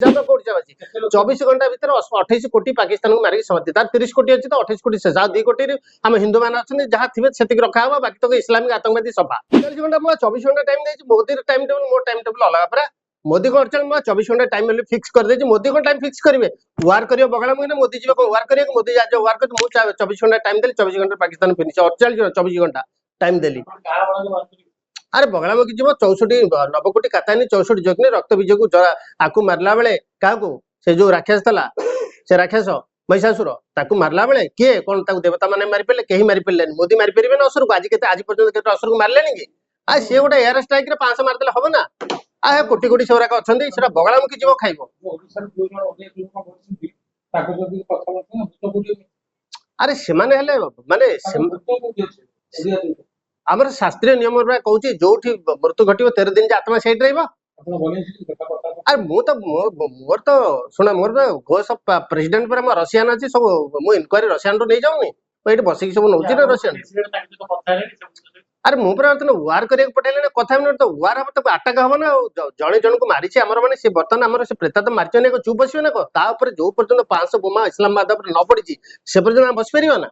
कोटी 24 घंटा भितर 28 कोटी पाकिस्तान को मारिक समाप्ति तार 30 कोटी अच्छी तो 28 कोटी शेष 2 कोटी आम हिंदू मान अच्छा जहाँ थे से रखा हुआ बाकी तो इस्लामिक आतंकवादी सभा 40 घंटा 24 घंटा time Modi time table more time table अलग पूरा मोदी को 24 घंटा टाइम फिक्स कर दे मोदी को टाइम फिक्स करेंगे वार कर बगला मुझे मोदी जी वार कर मोदी आज वार कर 24 घंटा टाइम देली 24 घंटा पाकिस्तान फिनिश 24 घंटा टाइम देली अरे बगलामुखी जीव 64 90 कोटी कातानी 64 जोगनी रक्त बीज को आपको मारला बेले क्या से जो राक्षस था से राक्षस महिषासुर ताकू मारला बेले किए कौन देवता मैंने मारिपारे कहीं मारिपारे मोदी मारिपारे ना असुर को आज पर्यटन असुर को मारे कि आ सी गोटे एयर स्ट्राइक 500 मारदे हम ना आ कोटी कोटी सेवराक अच्छा बगलामुखी जीव खाइब अरे से माने आमर शास्त्रीय नियम कहूँ जो मृत्यु घटो 13 दिन आत्मा सैड अरे मोर तो शुण मोर घोष प्रेसिडेंट पर रशियान अच्छी सब मुझे इनक्वारी रशियान नहीं जाऊनी ये बसिक सब नौ रशियान अरे मो वार कर पठेले कथा तो वार हम तो आटाक हम ना जड़े जन को मारी आमर मैंने बर्तमान आम से प्रेतात्मा मारी चुप बस ना तापर जो पर्यटन 500 बोमा इस्लामाबाद न पड़ी से पर्यटन बस पार ना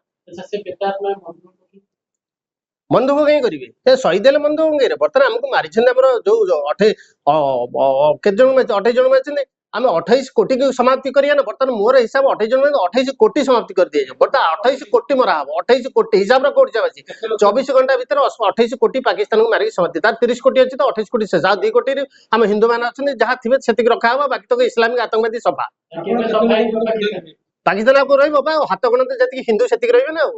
मन दुख कहीं करेंगे शहीद हेल्ले मन दुख कहीं बर्तमान आमको मारी जो 28 जन मारी आम 28 कोटी को समाप्ति करिए ना बर्तमान मोर हिसाब 28 जन 28 कोटी समाप्ति कर दिए बर्तमान 28 कोटी मरा हम 28 कोटी हिसाब कोर्ट जावासी 24 घंटा भितर 28 कोटी पाकिस्तान को मारिक समाप्ति तार 30 कोटी अच्छी तो 28 कोटी शेष 2 कोटी आम हिंदू मान अच्छा जहाँ थे से रखा हुआ बाकी तो इस्लामिक आतंकवादी सभा पाकिस्तान आपको रहा हाथ गणत जी हिंदू से रही ना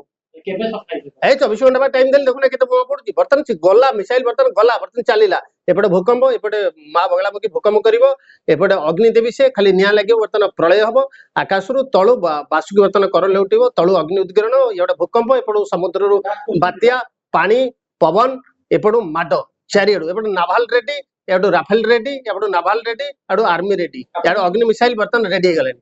24 घंटा टाइम देली देखुना केते बोमा पड़ुची बर्तमान गला मिसाइल बर्तमान चलीला एपटे भूकंप एपटे माँ बगलामुखी भूकंप करिवो एपटे अग्नि देवी से खाली निया लागिवो बर्तमान प्रलय हबो आकाशरु तळु बासुकी बर्तमान कर लेउटिवो तळु अग्नि उद्गिरण एपटे भूकंप एपटे समुद्ररु बात्या पानी पवन एपटे माड चारिएडु एपटे नाभाल रेडी एपटे राफेल रेडी एपटे नाभाल रेडी एपटे आर्मी रेडी एपटे अग्नि मिसाइल बर्तमान रेडी हे गलेन